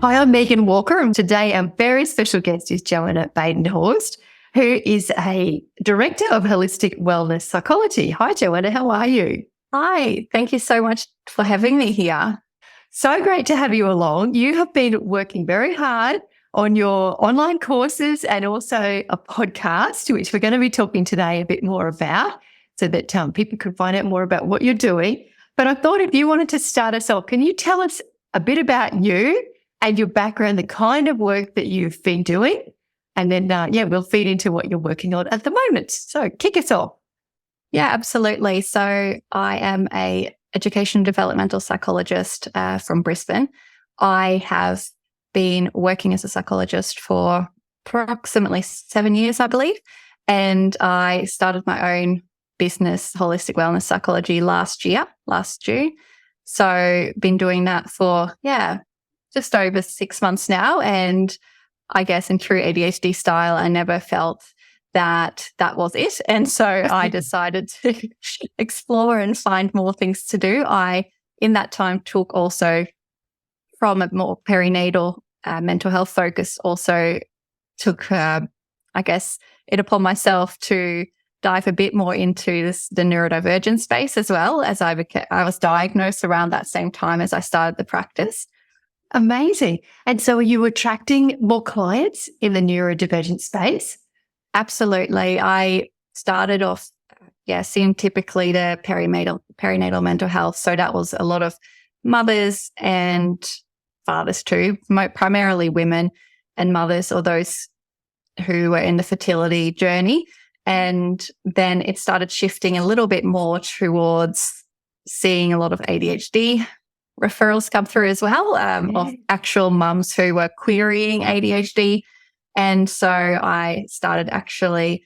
Hi, I'm Megan Walker, and today our very special guest is Joanna Badenhorst, who is a Director of Holistic Wellness Psychology. Hi, Joanna, how are you? Hi, thank you so much for having me here. So great to have you along. You have been working very hard on your online courses and also a podcast, which we're going to be talking today a bit more about so that people can find out more about what you're doing. But I thought if you wanted to start us off, can you tell us a bit about you and your background, the kind of work that you've been doing? And then, we'll feed into what you're working on at the moment. So kick us off. Yeah, absolutely. So I am a education developmental psychologist from Brisbane. I have been working as a psychologist for approximately 7 years, I believe. And I started my own business, Holistic Wellness Psychology, last June. So been doing that for, just over 6 months now. And I guess in true ADHD style, I never felt that was it. And so I decided to explore and find more things to do. I, in that time, took also from a more perinatal mental health focus, also took, it upon myself to dive a bit more into the neurodivergent space as well, as I was diagnosed around that same time as I started the practice. Amazing. And so are you attracting more clients in the neurodivergent space? Absolutely. I started off, seeing typically the perinatal mental health. So that was a lot of mothers and fathers too, primarily women and mothers or those who were in the fertility journey. And then it started shifting a little bit more towards seeing a lot of ADHD referrals come through as well, of actual mums who were querying ADHD. And so I started actually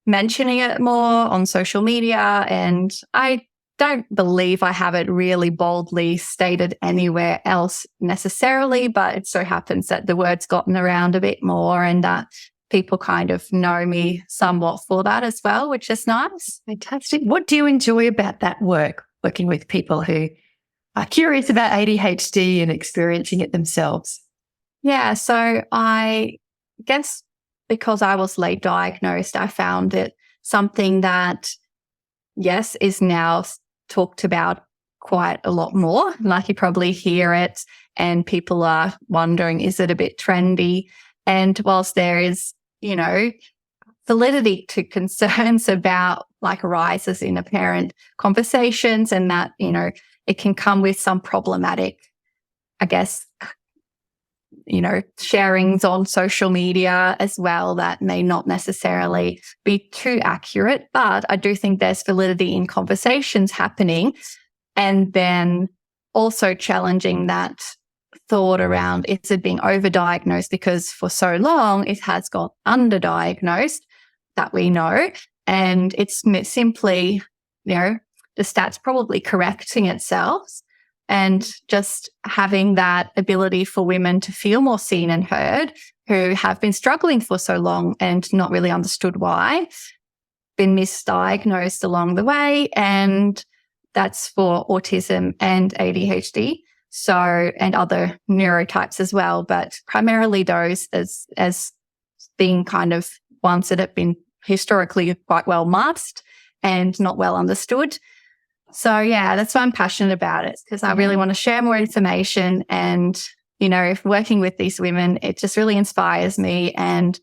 mentioning it more on social media, and I don't believe I have it really boldly stated anywhere else necessarily, but it so happens that the word's gotten around a bit more and that people kind of know me somewhat for that as well, which is nice. Fantastic. What do you enjoy about that work, working with people who are curious about ADHD and experiencing it themselves? Yeah, so I guess because I was late diagnosed, I found it something that, yes, is now talked about quite a lot more. Like you probably hear it and people are wondering, is it a bit trendy? And whilst there is, validity to concerns about like rises in apparent conversations and that, it can come with some problematic, I guess, sharings on social media as well that may not necessarily be too accurate. But I do think there's validity in conversations happening, and then also challenging that thought around, is it being overdiagnosed? Because for so long it has got underdiagnosed that we know, and it's simply, the stats probably correcting itself. And just having that ability for women to feel more seen and heard who have been struggling for so long and not really understood why, been misdiagnosed along the way. And that's for autism and ADHD. So, and other neurotypes as well, but primarily those as being kind of ones that have been historically quite well masked and not well understood. So, that's why I'm passionate about it, because I really want to share more information. And, if working with these women, it just really inspires me. And,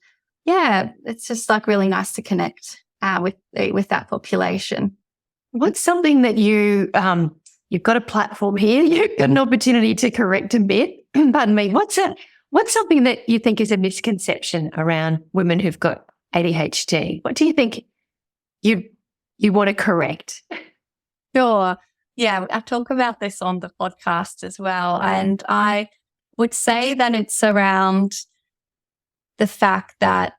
it's just like really nice to connect with that population. What's something that you've got a platform here, you've got an opportunity to correct a bit. Pardon me. What's something that you think is a misconception around women who've got ADHD? What do you think you want to correct? Sure. Yeah, I talk about this on the podcast as well. And I would say that it's around the fact that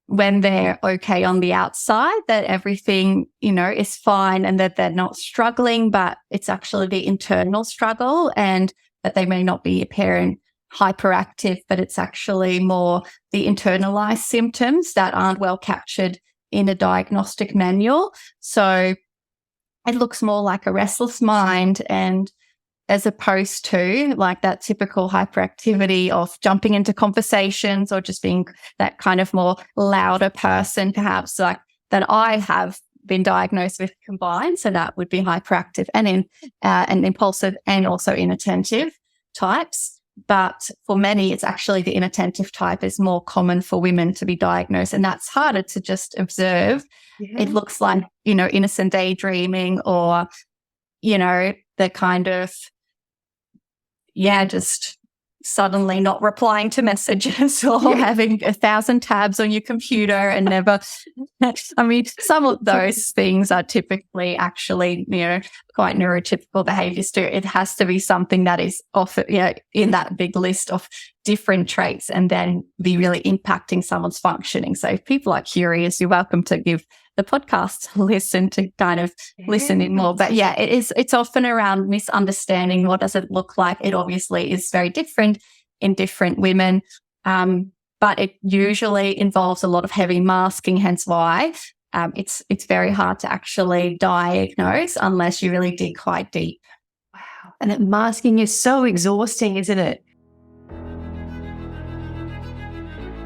when they're okay on the outside, that everything, is fine and that they're not struggling, but it's actually the internal struggle, and that they may not be apparent hyperactive, but it's actually more the internalized symptoms that aren't well captured in a diagnostic manual. So it looks more like a restless mind and as opposed to like that typical hyperactivity of jumping into conversations or just being that kind of more louder person, perhaps like that I have been diagnosed with combined. So that would be hyperactive and impulsive and also inattentive types. But for many, it's actually the inattentive type is more common for women to be diagnosed. And that's harder to just observe. Yeah. It looks like, innocent daydreaming or, the kind of, just suddenly not replying to messages or having 1,000 tabs on your computer and never, some of those things are typically actually, quite neurotypical behaviors too. It has to be something that is often, in that big list of different traits and then be really impacting someone's functioning. So if people are curious, you're welcome to give the podcast listen to kind of listen in more. But it's often around misunderstanding. What does it look like? It obviously is very different in different women. But it usually involves a lot of heavy masking, hence why it's very hard to actually diagnose unless you really dig quite deep. Wow. And that masking is so exhausting, isn't it?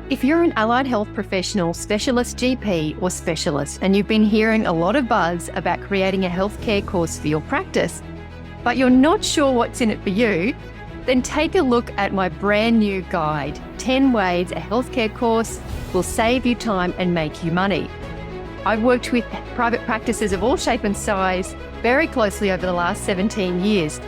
If you're an allied health professional, specialist GP or specialist, and you've been hearing a lot of buzz about creating a healthcare course for your practice, but you're not sure what's in it for you, then take a look at my brand new guide, 10 Ways a Healthcare Course Will Save You Time and Make You Money. I've worked with private practices of all shape and size very closely over the last 17 years.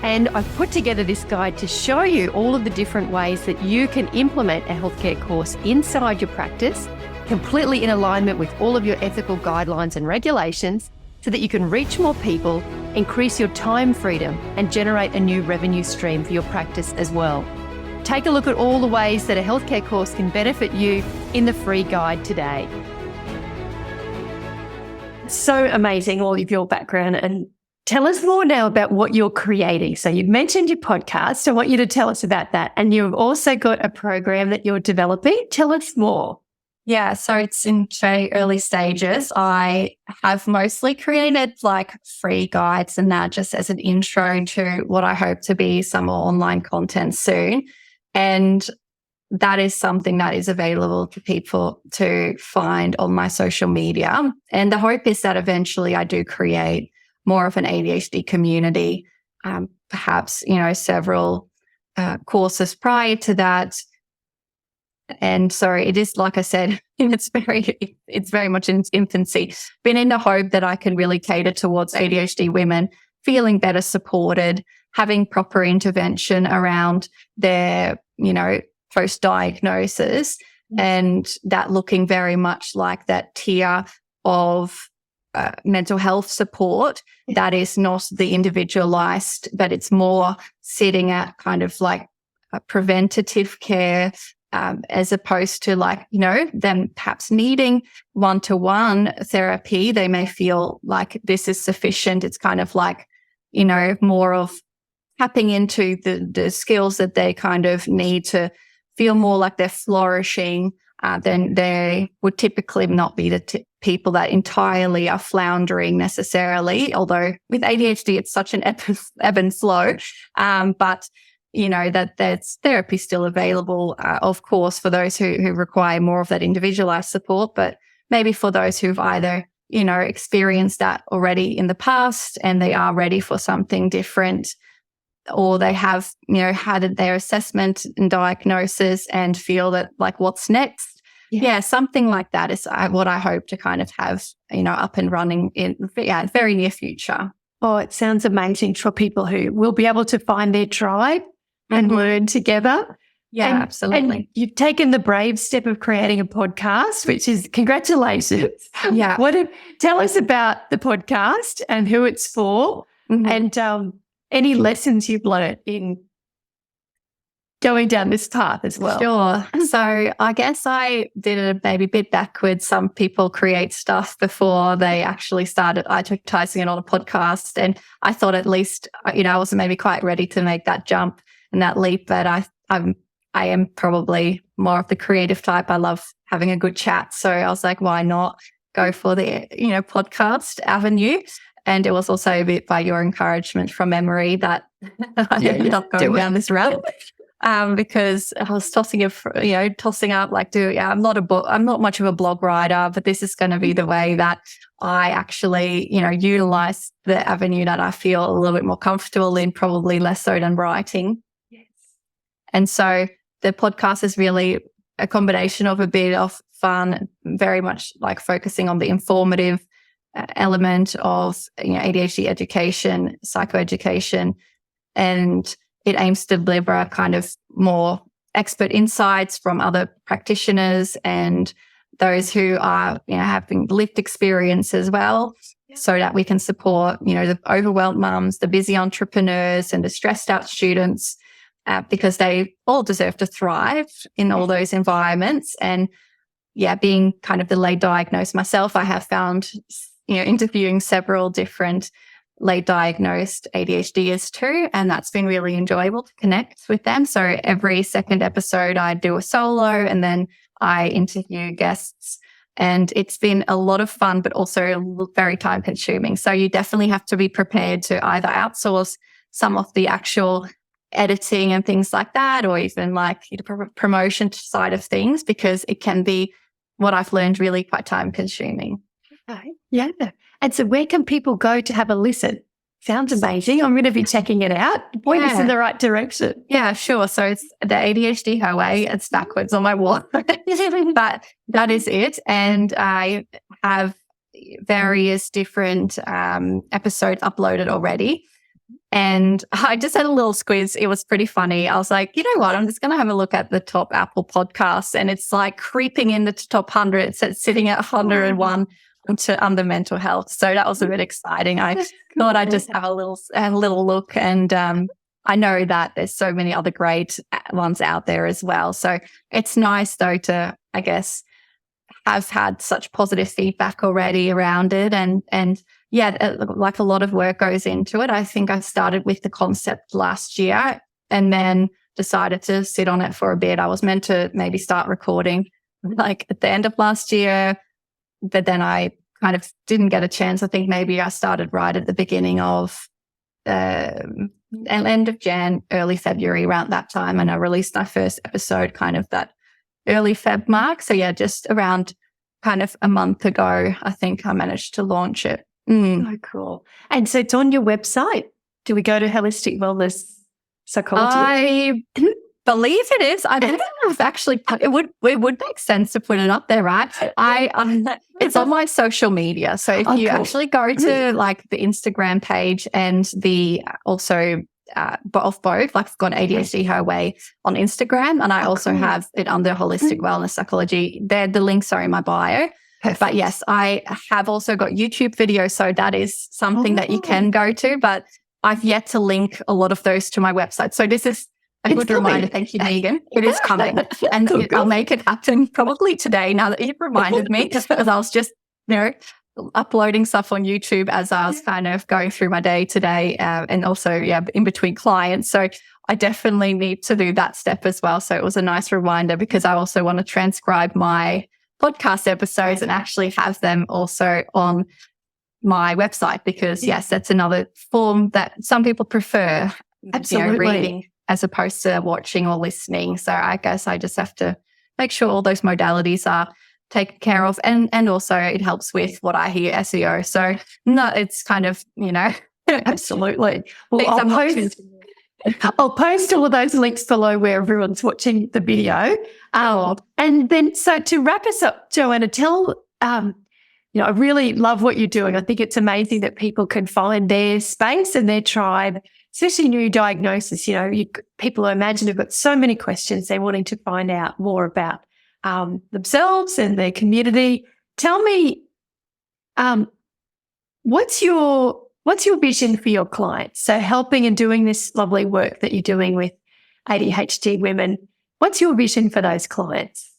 And I've put together this guide to show you all of the different ways that you can implement a healthcare course inside your practice, completely in alignment with all of your ethical guidelines and regulations, so that you can reach more people, increase your time freedom, and generate a new revenue stream for your practice as well. Take a look at all the ways that a healthcare course can benefit you in the free guide today. So amazing, all of your background, and tell us more now about what you're creating. So you've mentioned your podcast. I want you to tell us about that. And you've also got a program that you're developing. Tell us more. Yeah, so it's in very early stages. I have mostly created like free guides and that just as an intro to what I hope to be some more online content soon. And that is something that is available to people to find on my social media. And the hope is that eventually I do create more of an ADHD community, perhaps, several courses prior to that. And so it is, like I said, it's very much in its infancy, been in the hope that I can really cater towards ADHD women feeling better supported, having proper intervention around their, post-diagnosis, and that looking very much like that tier of mental health support that is not the individualized, but it's more sitting at kind of like a preventative care, as opposed to them perhaps needing one-to-one therapy. They may feel like this is sufficient. It's kind of like, more of tapping into the skills that they kind of need to feel more like they're flourishing. Then they would typically not be the people that entirely are floundering necessarily, although with ADHD, it's such an ebb and flow. But that there's therapy still available, of course, for those who require more of that individualized support, but maybe for those who've either, experienced that already in the past and they are ready for something different, or they have, had their assessment and diagnosis and feel that like, what's next? Yeah, something like that is what I hope to kind of have, up and running in very near future. Oh, it sounds amazing for people who will be able to find their tribe and learn together. Yeah, absolutely. And you've taken the brave step of creating a podcast, which is congratulations. Yeah. Tell us about the podcast and who it's for, and any lessons you've learned in going down this path as well. Sure. So I guess I did it maybe a bit backwards. Some people create stuff before they actually started advertising it on a podcast. And I thought at least, I wasn't maybe quite ready to make that jump and that leap, but I am probably more of the creative type. I love having a good chat. So I was like, why not go for the, podcast avenue? And it was also a bit by your encouragement from memory that I ended up going down this route. Because I was tossing up like, I'm not much of a blog writer, but this is going to be the way that I actually, utilize the avenue that I feel a little bit more comfortable in, probably less so than writing. Yes. And so the podcast is really a combination of a bit of fun, very much like focusing on the informative element of ADHD education, psychoeducation, and it aims to deliver kind of more expert insights from other practitioners and those who are having lived experience as well, so that we can support the overwhelmed mums, the busy entrepreneurs, and the stressed out students, because they all deserve to thrive in all those environments. And being kind of the late diagnosed myself, I have found interviewing several different late diagnosed ADHDers too, and that's been really enjoyable to connect with them. So every second episode I do a solo and then I interview guests, and it's been a lot of fun but also very time consuming. So you definitely have to be prepared to either outsource some of the actual editing and things like that, or even like the promotion side of things, because it can be, what I've learned, really quite time consuming. Okay. Yeah. And so where can people go to have a listen? Sounds amazing. I'm going to be checking it out. Point us in the right direction. Yeah, sure. So it's the ADHD Highway. It's backwards on my wall. But that is it. And I have various different episodes uploaded already. And I just had a little squiz. It was pretty funny. I was like, you know what? I'm just going to have a look at the top Apple podcasts. And it's like creeping in the top 100. It's sitting at 101 under mental health. So that was a bit exciting. I thought I'd just have a little look. And I know that there's so many other great ones out there as well. So it's nice though to, I guess, have had such positive feedback already around it. And like a lot of work goes into it. I think I started with the concept last year and then decided to sit on it for a bit. I was meant to maybe start recording like at the end of last year, but then I kind of didn't get a chance. I think maybe I started right at the beginning of end of Jan, early February, around that time. And I released my first episode kind of that early Feb mark. So just around kind of a month ago, I think I managed to launch it. Oh, cool. And so it's on your website. Do we go to Holistic Wellness Psychology? I believe it is. I don't know if actually it would make sense to put it up there, right? It's on my social media. So if you actually go to like the Instagram page and the also both, like I've got ADHD Highway on Instagram, and I also have it under Holistic Wellness Psychology. The links are in my bio. Perfect. But yes, I have also got YouTube videos, so that is something that you can go to. But I've yet to link a lot of those to my website. So this is a good reminder. Thank you, Megan. It is coming. And I'll make it happen probably today, now that you've reminded me, because I was just, uploading stuff on YouTube as I was kind of going through my day today, and also, in between clients. So I definitely need to do that step as well. So it was a nice reminder, because I also want to transcribe my podcast episodes and actually have them also on my website, because that's another form that some people prefer. Absolutely. Reading as opposed to watching or listening. So I guess I just have to make sure all those modalities are taken care of. And also it helps with what I hear, SEO. So it's kind of, Absolutely. Well, I'll post all of those links below where everyone's watching the video. And then, so to wrap us up, Joanna, tell, I really love what you're doing. I think it's amazing that people can find their space and their tribe, especially new diagnosis. People, I imagine, have got so many questions. They're wanting to find out more about themselves and their community. Tell me, what's your vision for your clients? So helping and doing this lovely work that you're doing with ADHD women, what's your vision for those clients?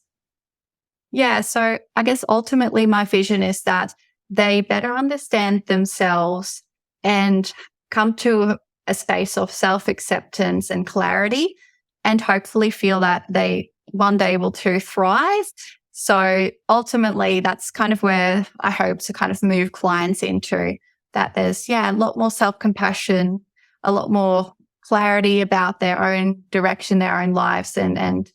Yeah, so I guess ultimately my vision is that they better understand themselves and come to a space of self-acceptance and clarity, and hopefully feel that they one day able to thrive. So ultimately that's kind of where I hope to kind of move clients into, that there's, a lot more self-compassion, a lot more clarity about their own direction, their own lives, and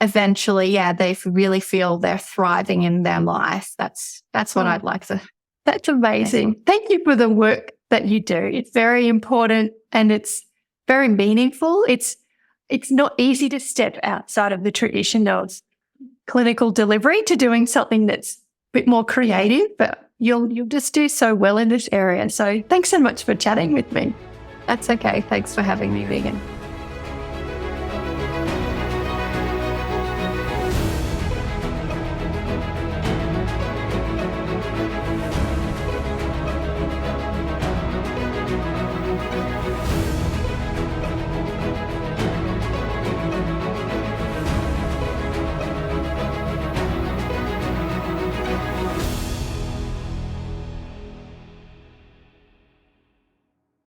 eventually, they really feel they're thriving in their life. That's what I'd like to. That's amazing. Thank you for the work that you do. It's very important and it's very meaningful. It's not easy to step outside of the tradition of clinical delivery to doing something that's a bit more creative, but you'll just do so well in this area. So thanks so much for chatting with me. That's okay. Thanks for having me, Megan.